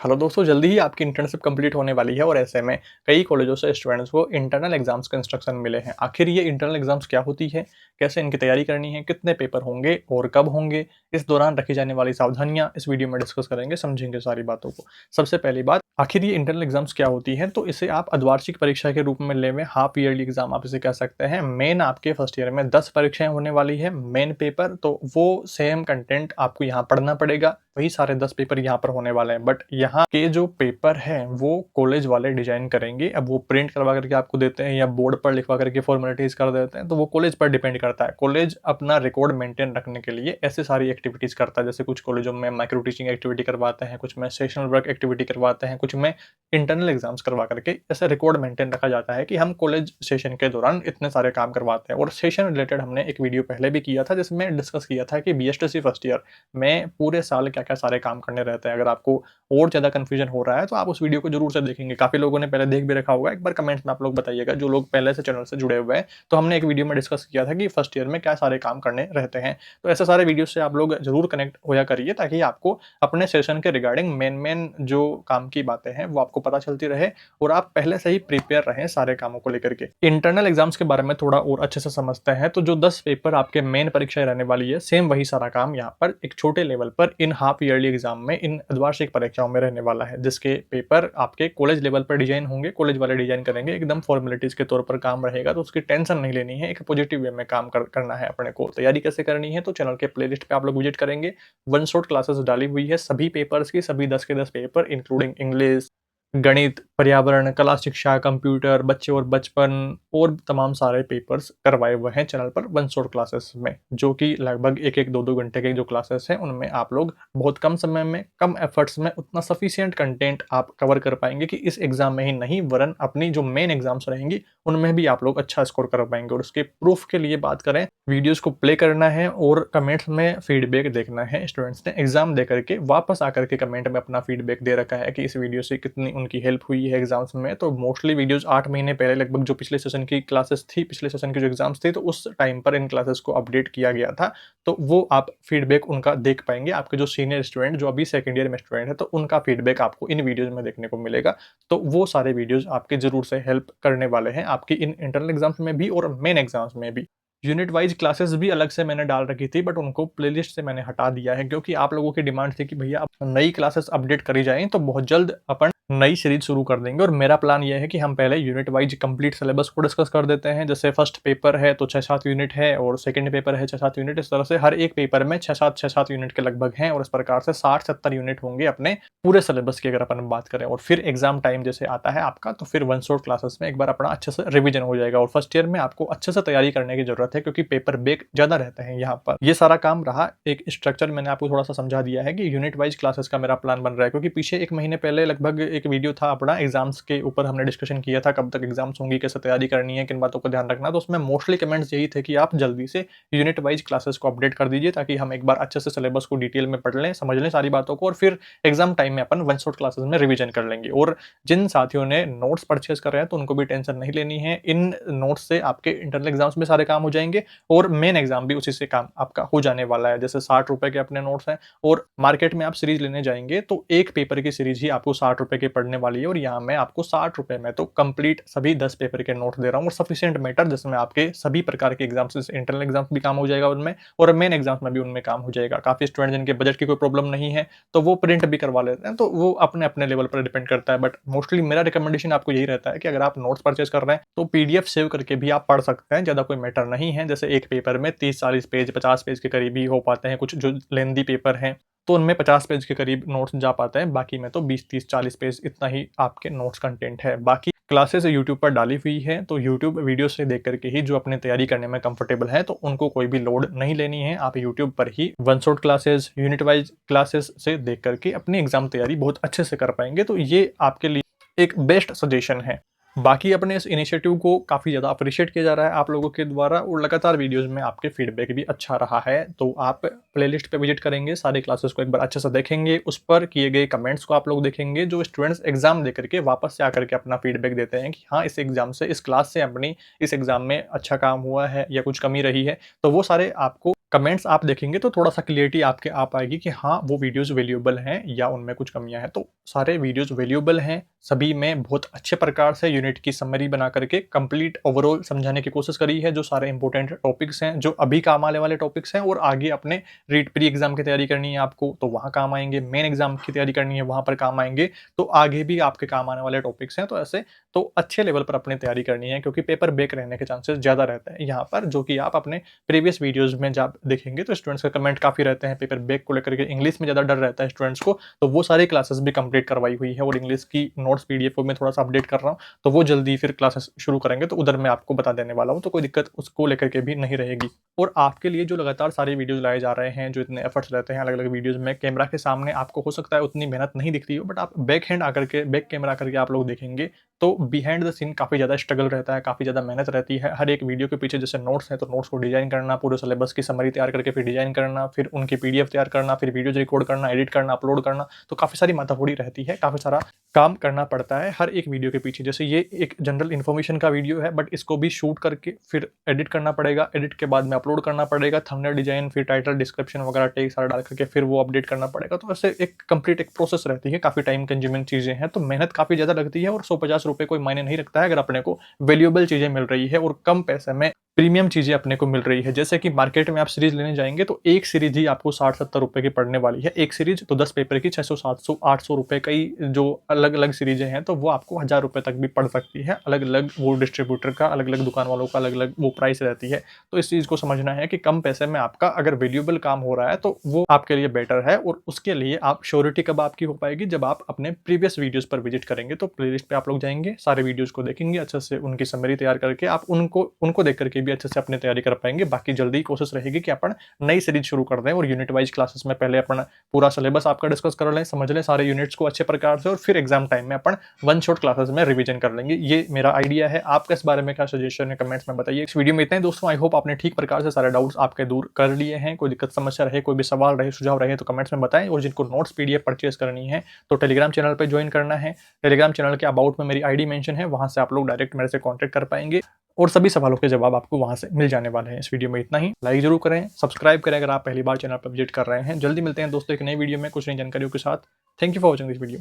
Hello दोस्तों, जल्दी ही आपकी इंटर्नशिप कंप्लीट होने वाली है और ऐसे में कई कॉलेजों से स्टूडेंट्स को इंटरनल एग्जाम्स के इंस्ट्रक्शन मिले हैं। आखिर ये इंटरनल एग्जाम्स क्या होती है, कैसे इनकी तैयारी करनी है, कितने पेपर होंगे और कब होंगे, इस दौरान रखी जाने वाली सावधानियां इस वीडियो में डिस्कस करेंगे, समझेंगे सारी बातों को। सबसे पहली बात, आखिर ये इंटरनल एग्जाम्स क्या होती है, तो इसे आप अर्धवार्षिक परीक्षा के रूप में लेवे, हाफ ईयरली एग्जाम आप इसे कह सकते हैं। मेन आपके फर्स्ट ईयर में 10 परीक्षाएं होने वाली है। मेन पेपर तो वो सेम कंटेंट आपको यहाँ पढ़ना पड़ेगा, वही सारे 10 पेपर यहाँ पर होने वाले हैं। बट यहाँ के जो पेपर हैं वो कॉलेज वाले डिजाइन करेंगे। अब वो प्रिंट करवा करके आपको देते हैं या बोर्ड पर लिखवा करके फॉर्मेलिटीज कर देते हैं, तो वो कॉलेज पर डिपेंड करता है। कॉलेज अपना रिकॉर्ड मेंटेन रखने के लिए ऐसे सारी एक्टिविटीज करता है, जैसे कुछ कॉलेजों में माइक्रो टीचिंग एक्टिविटी करवाते हैं, कुछ में सेशनल वर्क एक्टिविटी करवाते हैं, कुछ में इंटरनल एग्जाम्स करवा करके ऐसे रिकॉर्ड मेंटेन रखा जाता है कि हम कॉलेज सेशन के दौरान इतने सारे काम करवाते हैं। और सेशन रिलेटेड हमने एक वीडियो पहले भी किया था जिसमें डिस्कस किया था कि बीएसटीसी फर्स्ट ईयर में पूरे साल क्या क्या सारे काम करने रहते हैं। अगर आपको और ज़्यादा कन्फ्यूजन हो रहा है तो आप उस वीडियो को जरूर से देखेंगे। काफ़ी लोगों ने पहले देख भी रखा होगा, एक बार कमेंट्स में आप लोग बताइएगा जो लोग पहले से चैनल से जुड़े हुए हैं। तो हमने एक वीडियो में डिस्कस किया था कि फर्स्ट ईयर में क्या सारे काम करने रहते हैं। तो ऐसे सारे वीडियो से आप लोग जरूर कनेक्ट होया करिए ताकि आपको अपने सेशन के रिगार्डिंग मेन जो काम की बातें हैं वो आपको पता चलती रहे और आप पहले से ही प्रिपेयर रहें सारे कामों को लेकर के। इंटरनल एग्जाम्स के बारे में थोड़ा और अच्छे से समझते हैं। तो जो 10 पेपर आपके मेन परीक्षाएं रहने वाली है, सेम वही सारा काम यहाँ पर एक छोटे लेवल पर इन हाफ ईयरली एग्जाम में, इन द्विवार्षिक परीक्षाओं में रहने वाला है, जिसके पेपर आपके कॉलेज लेवल पर डिजाइन होंगे। कॉलेज वाले डिजाइन करेंगे, एकदम फॉर्मेलिटीज के तौर पर काम रहेगा, तो उसकी टेंशन नहीं लेनी है। एक पॉजिटिव वे में काम करना है अपने को। तैयारी कैसे करनी है, तो चैनल के प्लेलिस्ट पे आप लोग विजिट करेंगे। वन शॉट क्लासेस डाली हुई है सभी पेपर्स की, सभी 10 के 10 पेपर इंक्लूडिंग इंग्लिश, गणित, पर्यावरण, कला शिक्षा, कंप्यूटर, बच्चे और बचपन और तमाम सारे पेपर्स करवाए हुए हैं चैनल पर वन शॉट क्लासेस में, जो कि लगभग 1-1, 2-2 घंटे के जो क्लासेस हैं उनमें आप लोग बहुत कम समय में, कम एफर्ट्स में उतना सफिशिएंट कंटेंट आप कवर कर पाएंगे कि इस एग्जाम में ही नहीं वरन अपनी जो मेन एग्जाम्स रहेंगी उनमें भी आप लोग अच्छा स्कोर कर पाएंगे। और उसके प्रूफ के लिए बात करें, वीडियोस को प्ले करना है और कमेंट्स में फीडबैक देखना है। स्टूडेंट्स ने एग्जाम दे करके वापस आकर के कमेंट में अपना फीडबैक दे रखा है कि इस वीडियो से कितनी उनकी हेल्प हुई है एग्जाम्स में। तो मोस्टली वीडियोस 8 महीने पहले लगभग जो पिछले सेशन की क्लासेस थी, पिछले सेशन की जो एग्जाम्स थी, तो उस टाइम पर इन क्लासेस को अपडेट किया गया था। तो वो आप फीडबैक उनका देख पाएंगे। आपके जो सीनियर स्टूडेंट जो अभी सेकंड ईयर में स्टूडेंट है, तो उनका फीडबैक आपको इन वीडियोज में देखने को मिलेगा। तो वो सारे वीडियोज आपके जरूर से हेल्प करने वाले हैं आपकी इन इंटरनल एग्जाम्स में भी और मेन एग्जाम्स में भी। यूनिट वाइज क्लासेस भी अलग से मैंने डाल रखी थी, बट उनको प्लेलिस्ट से मैंने हटा दिया है क्योंकि आप लोगों की डिमांड थी कि भैया अब नई क्लासेस अपडेट करी जाएं, तो बहुत जल्द अपन नई सीरीज शुरू कर देंगे। और मेरा प्लान यह है कि हम पहले यूनिट वाइज कंप्लीट सिलेबस को डिस्कस कर देते हैं। जैसे फर्स्ट पेपर है तो 6-7 यूनिट है और सेकंड पेपर है 6-7 यूनिट। इस तरह से हर एक पेपर में 6-7 यूनिट के लगभग हैं और इस प्रकार से 60-70 यूनिट होंगे अपने पूरे सिलेबस की अगर अपन बात करें। और फिर एग्जाम टाइम जैसे आता है आपका, तो फिर वन शॉट क्लासेस में एक बार अपना अच्छे से रिविजन हो जाएगा। और फर्स्ट ईयर में आपको अच्छे से तैयारी करने की जरूरत है क्योंकि पेपर बेक ज्यादा रहते हैं यहाँ पर। ये सारा काम रहा, एक स्ट्रक्चर मैंने आपको थोड़ा सा समझा दिया है कि यूनिट वाइज क्लासेस का मेरा प्लान बन रहा है। क्योंकि पीछे 1 महीने पहले लगभग एक वीडियो था अपना एग्जाम्स के ऊपर, हमने डिस्कशन किया था कब तक एग्जाम्स होंगी, कैसे तैयारी करनी है, किन बातों का ध्यान रखना। तो उसमें मोस्टली कमेंट्स यही थे कि आप जल्दी से यूनिट वाइज क्लासेस को अपडेट कर दीजिए ताकि हम एक बार अच्छे से सिलेबस को डिटेल में पढ़ लें, समझ लें सारी बातों को, और फिर एग्जाम टाइम में अपन वन शॉट क्लासेस में रिवीजन कर लेंगे। और जिन साथियों ने नोट्स परचेज कर रहे हैं तो उनको भी टेंशन नहीं लेनी है। इन नोट्स से आपके इंटरनल एग्जाम्स में सारे काम हो जाएंगे और मेन एग्जाम भी उसी से काम आपका हो जाने वाला है। जैसे 60 रुपए के अपने नोट्स हैं और मार्केट में आप सीरीज लेने जाएंगे तो एक पेपर की सीरीज ही आपको 60 रुपए की पड़ने वाली है। और यहाँ मैं आपको 60 रुपए में तो कंप्लीट सभी 10 पेपर के नोट दे रहा हूँ और सफिशिएंट मैटर, जिसमें आपके सभी प्रकार के एग्जाम्स, इंटरनल एग्जाम्स भी काम हो जाएगा उनमें और मेन एग्जाम्स में भी उनमें काम हो जाएगा। काफी स्टूडेंट जिनके बजट की कोई प्रॉब्लम नहीं है तो वो प्रिंट भी करवा लेते हैं, तो वो अपने अपने लेवल पर डिपेंड करता है। बट मोस्टली मेरा रिकमेंडेशन आपको यही रहता है कि अगर आप नोट्स परचेज कर रहे हैं तो पीडीएफ सेव करके भी आप पढ़ सकते हैं, ज्यादा कोई मैटर नहीं है। जैसे एक पेपर में 30-40 पेज, 50 पेज के करीब ही हो पाते हैं। कुछ जो लेंदी पेपर हैं तो उनमें 50 पेज के करीब नोट्स जा पाते हैं, बाकी में तो 20-30-40 पेज इतना ही आपके नोट्स कंटेंट है। बाकी क्लासेस यूट्यूब पर डाली हुई है, तो यूट्यूब वीडियो से देख करके ही जो अपने तैयारी करने में कंफर्टेबल है तो उनको कोई भी लोड नहीं लेनी है। आप यूट्यूब पर ही one shot classes, unit wise classes से देख करके अपनी एग्जाम तैयारी बहुत अच्छे से कर पाएंगे। तो ये आपके लिए एक बेस्ट सजेशन है। बाकी अपने इस इनिशिएटिव को काफ़ी ज़्यादा अप्रिशिएट किया जा रहा है आप लोगों के द्वारा और लगातार वीडियोस में आपके फीडबैक भी अच्छा रहा है। तो आप प्लेलिस्ट पे विजिट करेंगे, सारे क्लासेस को एक बार अच्छे से देखेंगे, उस पर किए गए कमेंट्स को आप लोग देखेंगे जो स्टूडेंट्स एग्जाम दे करके वापस से आकर के अपना फीडबैक देते हैं कि हाँ, इस एग्जाम से, इस क्लास से अपनी इस एग्जाम में अच्छा काम हुआ है या कुछ कमी रही है। तो वो सारे आपको कमेंट्स आप देखेंगे तो थोड़ा-सा क्लैरिटी आपके आ पाएगी कि हाँ, वो वीडियोज़ वैल्यूएबल हैं या उनमें कुछ कमियाँ हैं। तो सारे वीडियोज़ वैल्यूएबल हैं, सभी में बहुत अच्छे प्रकार से यूनिट की समरी बना कर के कंप्लीट ओवरऑल समझाने की कोशिश करी है, जो सारे इंपॉर्टेंट टॉपिक्स हैं, जो अभी काम आने वाले टॉपिक्स हैं और आगे अपने रीट प्री एग्ज़ाम की तैयारी करनी है आपको, तो वहाँ काम आएँगे, मेन एग्ज़ाम की तैयारी करनी है, वहाँ पर काम आएँगे, तो आगे भी आपके काम आने वाले टॉपिक्स हैं। तो ऐसे तो अच्छे लेवल पर अपनी तैयारी करनी है क्योंकि पेपर बैक रहने के चांसेस ज़्यादा रहते हैं यहाँ पर, जो कि आप अपने प्रीवियस वीडियोज़ में जब देखेंगे तो स्टूडेंट्स का कमेंट काफ़ी रहते हैं पेपर बैक को लेकर के। इंग्लिश में ज़्यादा डर रहता है स्टूडेंट्स को, तो वो सारी क्लासेस भी कंप्लीट करवाई हुई है और इंग्लिश की नोट्स पीडीएफ को मैं थोड़ा-सा अपडेट कर रहा हूँ, तो वो जल्दी फिर क्लासेस शुरू करेंगे, तो उधर मैं आपको बता देने वाला हूँ, तो कोई दिक्कत उसको लेकर के भी नहीं रहेगी। और आपके लिए जो लगातार सारी वीडियोज़ लाए जा रहे हैं, जो इतने एफर्ट्स रहते हैं अलग-अलग वीडियोज़ में, कैमरा के सामने आपको हो सकता है उतनी मेहनत नहीं दिखती हो, बट आप बैक हैंड आकर के बैक कैमरा करके आप लोग देखेंगे, तो बिहाइंड द सीन काफ़ी ज़्यादा स्ट्रगल रहता है, काफ़ी ज़्यादा मेहनत रहती है। हर एक वीडियो के पीछे जैसे नोट्स हैं, तो नोट्स को डिज़ाइन करना, पूरे सिलेबस की समरी तैयार करके फिर डिज़ाइन करना, फिर उनकी पीडीएफ तैयार करना, फिर वीडियोज़ रिकॉर्ड करना, एडिट करना, अपलोड करना, तो काफ़ी सारी माथापच्ची रहती है, काफ़ी सारा काम करना पड़ता है हर एक वीडियो के पीछे। जैसे ये एक जनरल इन्फॉर्मेशन का वीडियो है, बट इसको भी शूट करके फिर एडिट करना पड़ेगा, एडिट के बाद में अपलोड करना पड़ेगा, थंबनेल डिज़ाइन, फिर टाइटल, डिस्क्रिप्शन वगैरह टेक्स्ट सारा डाल करके फिर वो अपडेट करना पड़ेगा। तो ऐसे एक कंप्लीट एक प्रोसेस रहती है, काफ़ी टाइम कंज्यूमिंग चीज़ें हैं, तो मेहनत काफ़ी ज़्यादा लगती है और ₹150 कोई मायने नहीं रखता है अगर अपने को वैल्यूएबल चीज़ें मिल रही है और कम पैसे में प्रीमियम चीज़ें अपने को मिल रही है। जैसे कि मार्केट में आप सीरीज़ लेने जाएँगे तो एक सीरीज़ ही आपको 60-70 रुपए की पड़ने वाली है। एक सीरीज़ तो 10 पेपर की 600, 700, 800 रुपए कई जो अलग-अलग सीरीज़ें हैं, तो वो आपको ₹1000 तक भी पड़ सकती है। अलग-अलग वो डिस्ट्रीब्यूटर का, अलग-अलग दुकान वालों का अलग-अलग वो प्राइस रहती है। तो इस चीज़ को समझना है कि कम पैसे में आपका अगर वैल्यूएबल काम हो रहा है, तो वो आपके लिए बेटर है और उसके लिए आप श्योरिटी कब आपकी हो पाएगी, जब आप अपने प्रीवियस वीडियोज़ पर विज़िट करेंगे। तो प्लेलिस्ट पे आप लोग जाएँगे, सारे वीडियोज़ को देखेंगे, अच्छे से उनकी समरी तैयार करके आप उनको देख कर के भी अच्छे से अपनी तैयारी कर पाएँगे। बाकी जल्दी कोशिश रहेगी कि अपन नई सीरीज़ शुरू कर दें और यूनिट वाइज़ क्लासेस में पहले अपन पूरा सिलेबस आपका डिस्कस कर लें, समझ लें सारे यूनिट्स को अच्छे प्रकार से और फिर एग्ज़ाम टाइम में अपन वन शॉट क्लासेस में रिवीजन कर लेंगे। ये मेरा आइडिया है। आपका इस बारे में क्या सजेशन है, कमेंट्स में बताइए। इस वीडियो में इतना ही दोस्तों। आई होप आपने ठीक प्रकार से सारे डाउट्स आपके दूर कर लिए हैं। कोई दिक्कत समस्या रहे, कोई भी सवाल रहे, सुझाव रहे तो कमेंट्स में बताएँ और जिनको नोट्स पीडीएफ परचेज़ करनी है तो टेलीग्राम चैनल पे जॉइन करना है। टेलीग्राम चैनल के अबाउट में मेरी आईडी मेंशन है, वहाँ से आप लोग डायरेक्ट मेरे से कॉन्टैक्ट कर पाएँगे और सभी सवालों के जवाब आपको वहाँ से मिल जाने वाले हैं। इस वीडियो में इतना ही। लाइक ज़रूर करें, सब्सक्राइब करें अगर आप पहली बार चैनल पर विज़िट कर रहे हैं। जल्दी मिलते हैं दोस्तों एक नई वीडियो में कुछ नई जानकारियों के साथ। Thank you for watching this video.